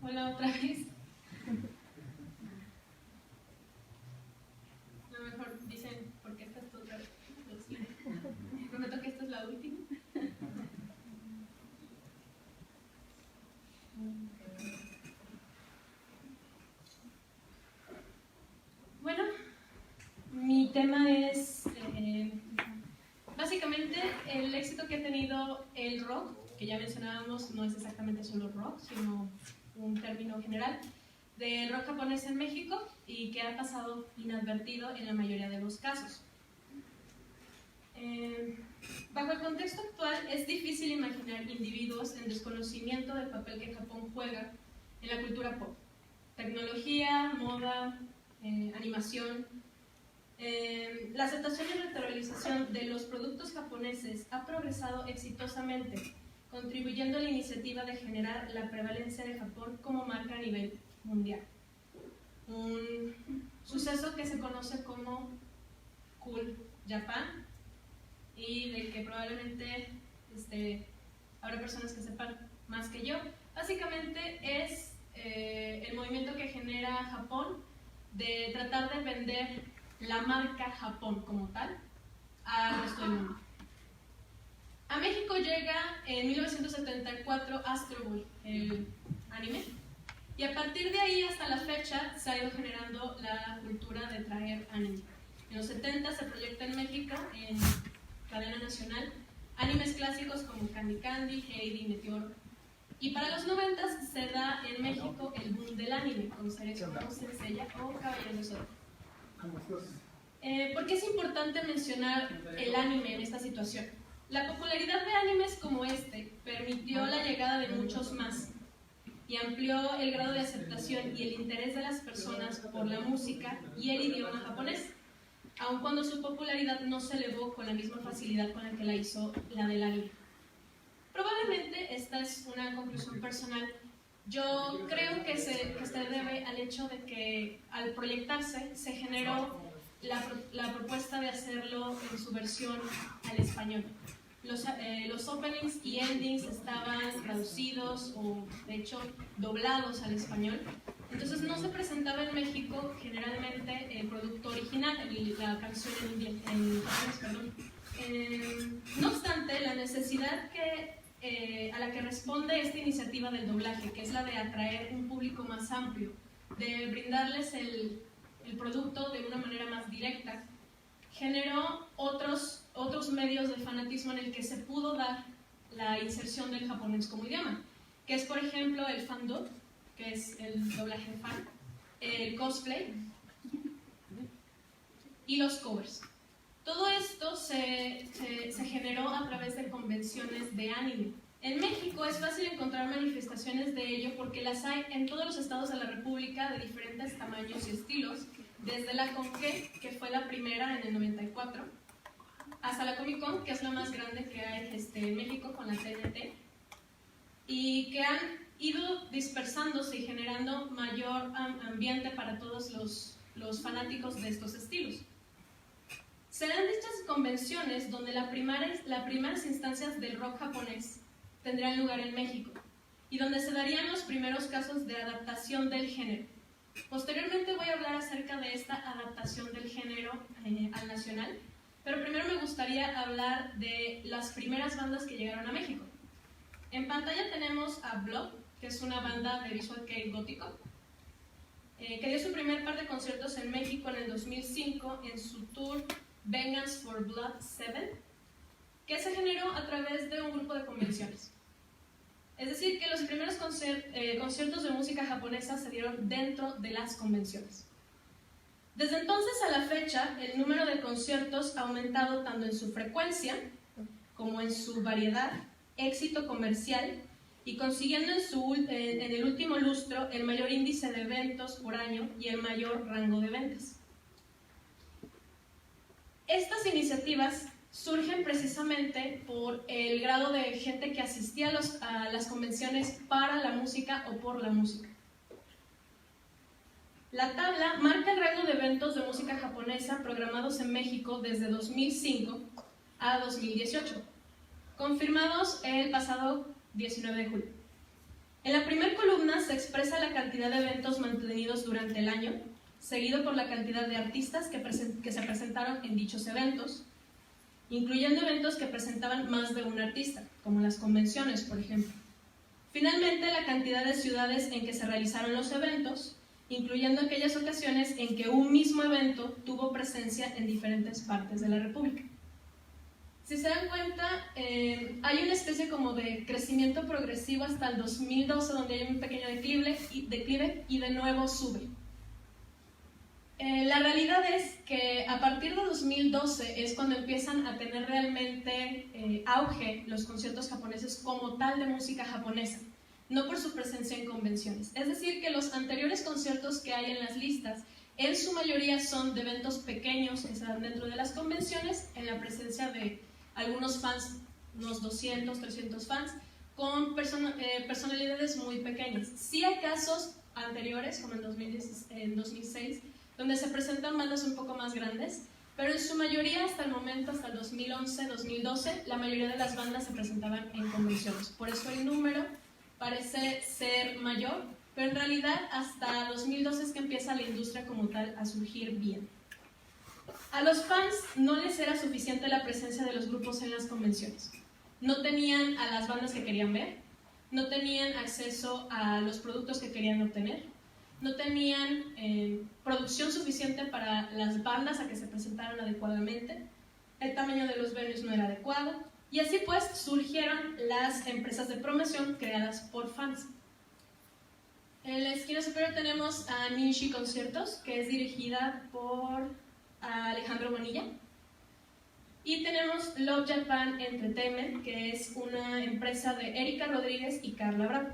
Hola otra vez. A lo mejor dicen, ¿por qué estás tú otra vez? Prometo que esta es la última. Bueno, mi tema es básicamente el éxito que ha tenido el rock, que ya mencionábamos, no es exactamente solo rock, sino un término general, del rock japonés en México y que ha pasado inadvertido en la mayoría de los casos. Bajo el contexto actual es difícil imaginar individuos en desconocimiento del papel que Japón juega en la cultura pop. Tecnología, moda, animación. La aceptación y naturalización de los productos japoneses ha progresado exitosamente, contribuyendo a la iniciativa de generar la prevalencia de Japón como marca a nivel mundial. Un suceso que se conoce como Cool Japan y del que probablemente habrá personas que sepan más que yo. Básicamente es el movimiento que genera Japón de tratar de vender la marca Japón como tal al resto del mundo. A México llega en 1974 Astro Boy, el anime, y a partir de ahí hasta la fecha se ha ido generando la cultura de traer anime. En los 70 se proyecta en México, en cadena nacional, animes clásicos como Candy Candy, Heidi, Meteor. Y para los 90 se da en México el boom del anime, con series como Senseiya o Caballeros de Zodiaco. ¿Por qué es importante mencionar el anime en esta situación? La popularidad de animes como este permitió la llegada de muchos más y amplió el grado de aceptación y el interés de las personas por la música y el idioma japonés, aun cuando su popularidad no se elevó con la misma facilidad con la que la hizo la del anime. Probablemente esta es una conclusión personal. Yo creo que se debe al hecho de que al proyectarse se generó la propuesta de hacerlo en su versión al español. Los openings y endings estaban traducidos o de hecho doblados al español. Entonces no se presentaba en México generalmente el producto original, la canción en japonés, perdón. No obstante, la necesidad a la que responde esta iniciativa del doblaje, que es la de atraer un público más amplio, de brindarles el producto de una manera más directa, generó otros medios de fanatismo en el que se pudo dar la inserción del japonés como idioma, que es por ejemplo el fandom, que es el doblaje fan, el cosplay y los covers. Todo esto se generó a través de convenciones de anime. En México es fácil encontrar manifestaciones de ello porque las hay en todos los estados de la República de diferentes tamaños y estilos, desde la Conque, que fue la primera en el 94, hasta la Comic Con, que es la más grande que hay en México con la TNT, y que han ido dispersándose y generando mayor ambiente para todos los fanáticos de estos estilos. Serán dichas convenciones donde las primeras instancias del rock japonés tendrán lugar en México y donde se darían los primeros casos de adaptación del género. Posteriormente voy a hablar acerca de esta adaptación del género al nacional, pero primero me gustaría hablar de las primeras bandas que llegaron a México. En pantalla tenemos a Blob, que es una banda de visual kei gótico, que dio su primer par de conciertos en México en el 2005 en su tour Vengeance for Blood 7, que se generó a través de un grupo de convenciones. Es decir, que los primeros conciertos de música japonesa se dieron dentro de las convenciones. Desde entonces a la fecha, el número de conciertos ha aumentado tanto en su frecuencia como en su variedad, éxito comercial y consiguiendo en el último lustro el mayor índice de eventos por año y el mayor rango de ventas. Estas iniciativas surgen precisamente por el grado de gente que asistía a las convenciones para la música o por la música. La tabla marca el rango de eventos de música japonesa programados en México desde 2005 a 2018, confirmados el pasado 19 de julio. En la primera columna se expresa la cantidad de eventos mantenidos durante el año, seguido por la cantidad de artistas que se presentaron en dichos eventos, incluyendo eventos que presentaban más de un artista, como las convenciones, por ejemplo. Finalmente, la cantidad de ciudades en que se realizaron los eventos, incluyendo aquellas ocasiones en que un mismo evento tuvo presencia en diferentes partes de la República. Si se dan cuenta, hay una especie como de crecimiento progresivo hasta el 2012, donde hay un pequeño declive y de nuevo sube. La realidad es que a partir de 2012 es cuando empiezan a tener realmente auge los conciertos japoneses como tal de música japonesa, no por su presencia en convenciones. Es decir, que los anteriores conciertos que hay en las listas, en su mayoría son de eventos pequeños que se dan dentro de las convenciones, en la presencia de algunos fans, unos 200, 300 fans, con personalidades muy pequeñas. Sí hay casos anteriores, como en 2006, donde se presentan bandas un poco más grandes, pero en su mayoría hasta el momento, hasta el 2011, 2012, la mayoría de las bandas se presentaban en convenciones. Por eso el número parece ser mayor, pero en realidad hasta 2012 es que empieza la industria como tal a surgir bien. A los fans no les era suficiente la presencia de los grupos en las convenciones. No tenían a las bandas que querían ver, no tenían acceso a los productos que querían obtener, no tenían producción suficiente para las bandas a que se presentaran adecuadamente, el tamaño de los venues no era adecuado, y así pues surgieron las empresas de promoción creadas por fans. En la esquina superior tenemos a Nishi Conciertos, que es dirigida por Alejandro Bonilla. Y tenemos Love Japan Entertainment, que es una empresa de Erika Rodríguez y Carla Bravo.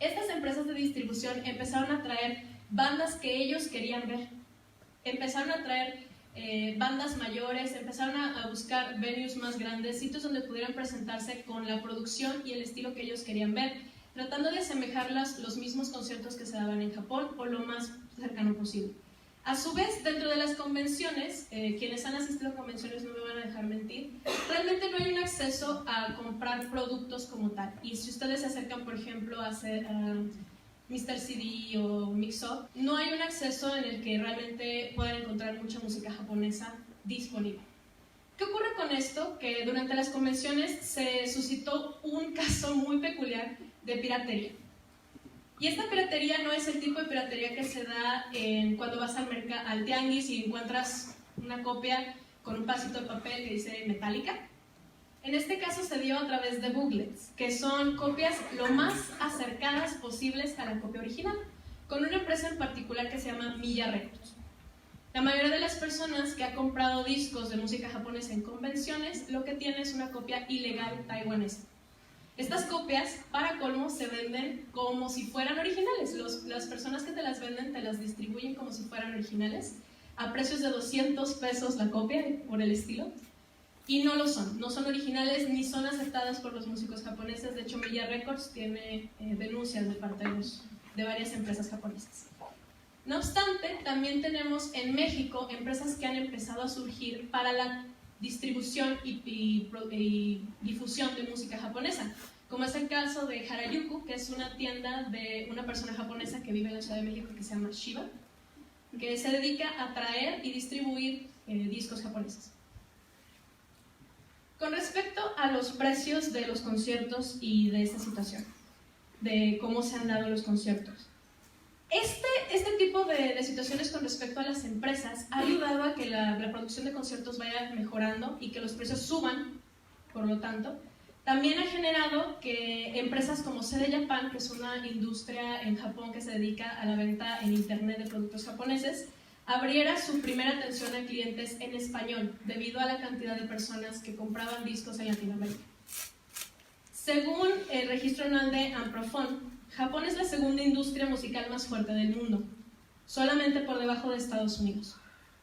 Estas empresas de distribución empezaron a traer bandas que ellos querían ver. Empezaron a traer bandas mayores, empezaron a buscar venues más grandes, sitios donde pudieran presentarse con la producción y el estilo que ellos querían ver, tratando de asemejar los mismos conciertos que se daban en Japón o lo más cercano posible. A su vez, dentro de las convenciones, quienes han asistido a convenciones no me van a dejar mentir, realmente no hay un acceso a comprar productos como tal. Y si ustedes se acercan, por ejemplo, a Mr. CD o Mix-Up, no hay un acceso en el que realmente puedan encontrar mucha música japonesa disponible. ¿Qué ocurre con esto? Que durante las convenciones se suscitó un caso muy peculiar de piratería. Y esta piratería no es el tipo de piratería que se da cuando vas al tianguis y encuentras una copia con un pedacito de papel que dice Metallica. En este caso se dio a través de booklets, que son copias lo más acercadas posibles a la copia original, con una empresa en particular que se llama Milla Records. La mayoría de las personas que ha comprado discos de música japonesa en convenciones, lo que tiene es una copia ilegal taiwanesa. Estas copias, para colmo, se venden como si fueran originales. Las personas que te las venden te las distribuyen como si fueran originales, a precios de 200 pesos la copia, por el estilo. Y no lo son, no son originales ni son aceptadas por los músicos japoneses. De hecho, Milla Records tiene denuncias de parte de varias empresas japonesas. No obstante, también tenemos en México empresas que han empezado a surgir para la distribución y difusión de música japonesa, como es el caso de Harajuku, que es una tienda de una persona japonesa que vive en la Ciudad de México que se llama Shiba, que se dedica a traer y distribuir discos japoneses. Con respecto a los precios de los conciertos y de esta situación, de cómo se han dado los conciertos, este tipo de situaciones con respecto a las empresas ha ayudado a que la producción de conciertos vaya mejorando y que los precios suban, por lo tanto. También ha generado que empresas como CD Japan, que es una industria en Japón que se dedica a la venta en internet de productos japoneses, abriera su primera atención a clientes en español, debido a la cantidad de personas que compraban discos en Latinoamérica. Según el registro anual de Amprofon, Japón es la segunda industria musical más fuerte del mundo, solamente por debajo de Estados Unidos.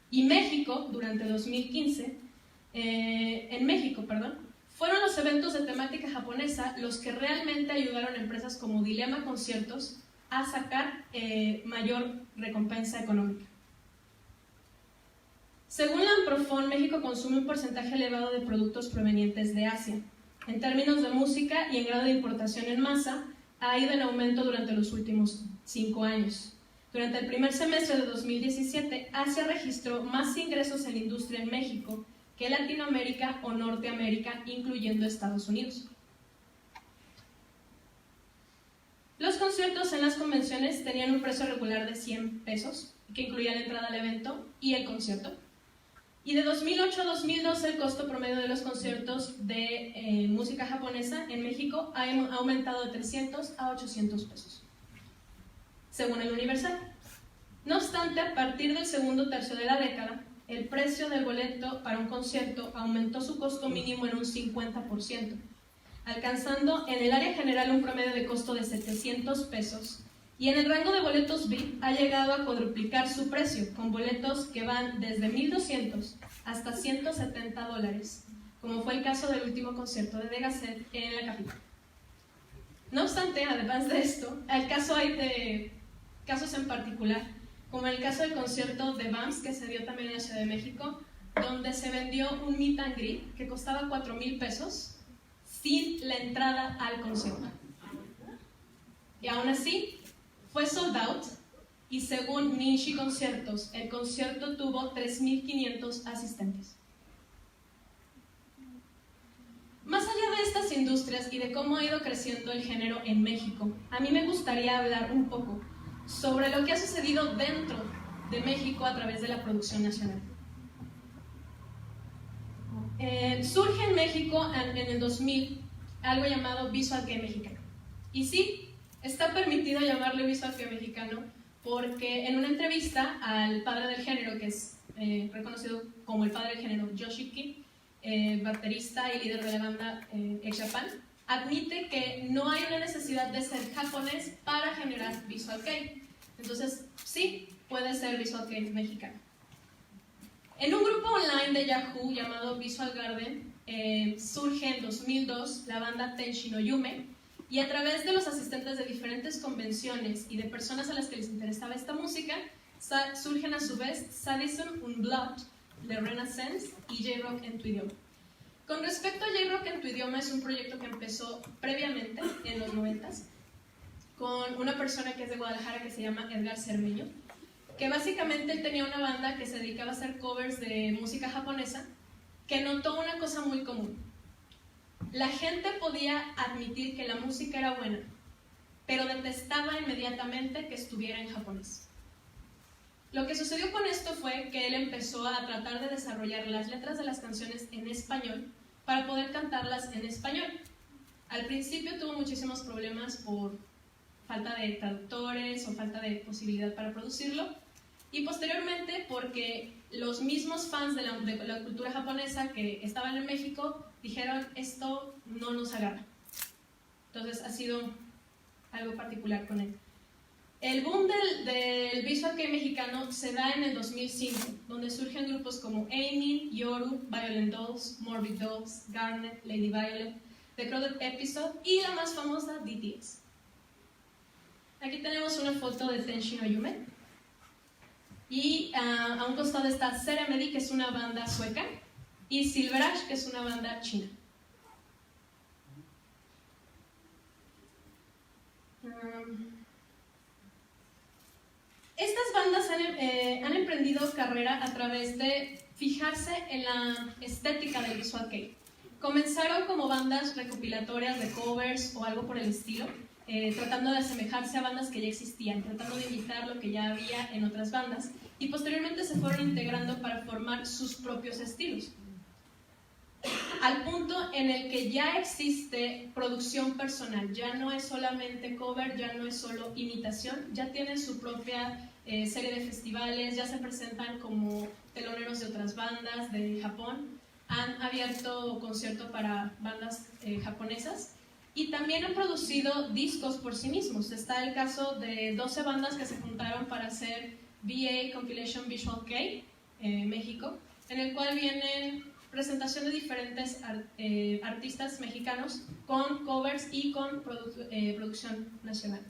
Y México, durante 2015, fueron los eventos de temática japonesa los que realmente ayudaron a empresas como Dilema Conciertos a sacar mayor recompensa económica. Según la Amprofon, México consume un porcentaje elevado de productos provenientes de Asia. En términos de música y en grado de importación en masa, ha ido en aumento durante los últimos 5 años. Durante el primer semestre de 2017, Asia registró más ingresos en la industria en México que Latinoamérica o Norteamérica, incluyendo Estados Unidos. Los conciertos en las convenciones tenían un precio regular de 100 pesos, que incluía la entrada al evento y el concierto. Y de 2008 a 2012 el costo promedio de los conciertos de música japonesa en México ha aumentado de 300 a 800 pesos, según el Universal. No obstante, a partir del segundo tercio de la década, el precio del boleto para un concierto aumentó su costo mínimo en un 50%, alcanzando en el área general un promedio de costo de 700 pesos, y en el rango de boletos VIP ha llegado a cuadruplicar su precio, con boletos que van desde $1,200 hasta $170, como fue el caso del último concierto de Degaset en la capital. No obstante, además de esto, hay casos en particular, como el caso del concierto de BAMS, que se dio también en la Ciudad de México, donde se vendió un meet and greet que costaba 4,000 pesos sin la entrada al concierto. Y aún así, fue sold out, y según Ninshi Conciertos, el concierto tuvo 3,500 asistentes. Más allá de estas industrias y de cómo ha ido creciendo el género en México, a mí me gustaría hablar un poco sobre lo que ha sucedido dentro de México a través de la producción nacional. Surge en México en el 2000 algo llamado Visual Kei mexicano. Y sí, está permitido llamarle Visual Kei mexicano porque en una entrevista al padre del género, que es reconocido como el padre del género, Yoshiki, baterista y líder de la banda X-Japan, admite que no hay una necesidad de ser japonés para generar Visual Kei. Entonces, sí, puede ser Visual Kei mexicano. En un grupo online de Yahoo llamado Visual Garden, surge en 2002 la banda Tenshi no Yume, y a través de los asistentes de diferentes convenciones y de personas a las que les interesaba esta música, surgen a su vez Sadism Unblood, The Renaissance y J-Rock en tu idioma. Con respecto a J-Rock en tu idioma, es un proyecto que empezó previamente, en los 90s, con una persona que es de Guadalajara que se llama Edgar Cermeño, que básicamente él tenía una banda que se dedicaba a hacer covers de música japonesa, que notó una cosa muy común. La gente podía admitir que la música era buena, pero detestaba inmediatamente que estuviera en japonés. Lo que sucedió con esto fue que él empezó a tratar de desarrollar las letras de las canciones en español para poder cantarlas en español. Al principio tuvo muchísimos problemas por falta de traductores o falta de posibilidad para producirlo, y posteriormente porque los mismos fans de la cultura japonesa que estaban en México dijeron, esto no nos agarra. Entonces ha sido algo particular con él. El boom del Visual Kei mexicano se da en el 2005, donde surgen grupos como Amy, Yoru, Violent Dolls, Morbid Dolls, Garnet, Lady Violet, The Crowded Episode y la más famosa, DTS. Aquí tenemos una foto de Tenshi no Yume. Y a un costado está Ceremedy, que es una banda sueca, y Silverage, que es una banda china. Estas bandas han emprendido carrera a través de fijarse en la estética del Visual Kei. Comenzaron como bandas recopilatorias de covers o algo por el estilo, tratando de asemejarse a bandas que ya existían, tratando de imitar lo que ya había en otras bandas, y posteriormente se fueron integrando para formar sus propios estilos, al punto en el que ya existe producción personal, ya no es solamente cover, ya no es solo imitación, ya tienen su propia serie de festivales, ya se presentan como teloneros de otras bandas de Japón, han abierto conciertos para bandas japonesas, y también han producido discos por sí mismos. Está el caso de 12 bandas que se juntaron para hacer VA Compilation Visual Kei México, en el cual vienen presentación de diferentes artistas mexicanos con covers y con producción nacional.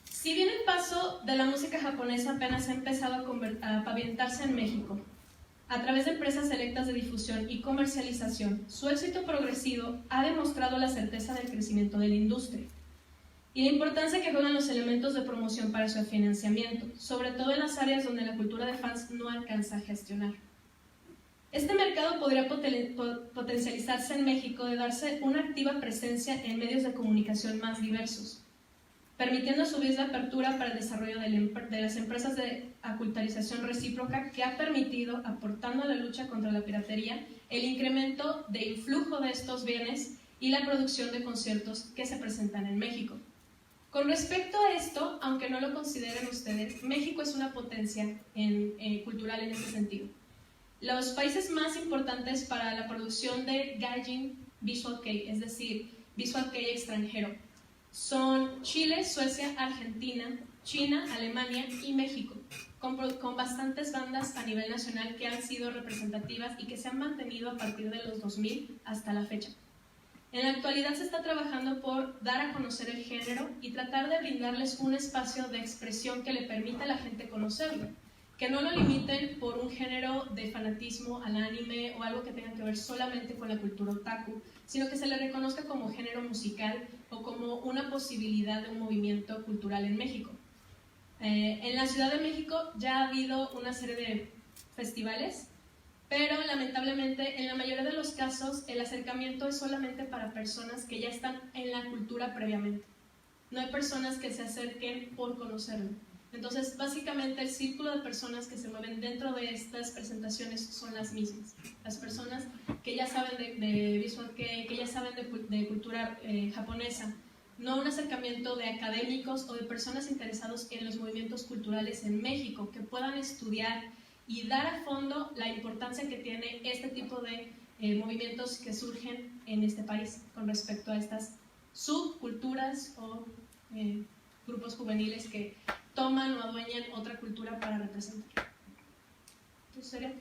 Si bien el paso de la música japonesa apenas ha empezado a pavimentarse en México, a través de empresas selectas de difusión y comercialización, su éxito progresivo ha demostrado la certeza del crecimiento de la industria y la importancia que juegan los elementos de promoción para su financiamiento, sobre todo en las áreas donde la cultura de fans no alcanza a gestionar. Este mercado podría potencializarse en México de darse una activa presencia en medios de comunicación más diversos, permitiendo a su vez la apertura para el desarrollo de las empresas de aculturización recíproca que ha permitido, aportando a la lucha contra la piratería, el incremento de influjo de estos bienes y la producción de conciertos que se presentan en México. Con respecto a esto, aunque no lo consideren ustedes, México es una potencia cultural en ese sentido. Los países más importantes para la producción de gaijin visual kei, es decir, visual kei extranjero, son Chile, Suecia, Argentina, China, Alemania y México, con bastantes bandas a nivel nacional que han sido representativas y que se han mantenido a partir de los 2000 hasta la fecha. En la actualidad se está trabajando por dar a conocer el género y tratar de brindarles un espacio de expresión que le permita a la gente conocerlo, que no lo limiten por un género de fanatismo al anime o algo que tenga que ver solamente con la cultura otaku, sino que se le reconozca como género musical o como una posibilidad de un movimiento cultural en México. En la Ciudad de México ya ha habido una serie de festivales, pero lamentablemente en la mayoría de los casos el acercamiento es solamente para personas que ya están en la cultura previamente. No hay personas que se acerquen por conocerlo. Entonces, básicamente el círculo de personas que se mueven dentro de estas presentaciones son las mismas. Las personas que ya saben de visual kei, que ya saben de cultura japonesa, no un acercamiento de académicos o de personas interesadas en los movimientos culturales en México, que puedan estudiar y dar a fondo la importancia que tiene este tipo de movimientos que surgen en este país con respecto a estas subculturas o grupos juveniles que toman o adueñan otra cultura para representar. ¿Tú, Serena?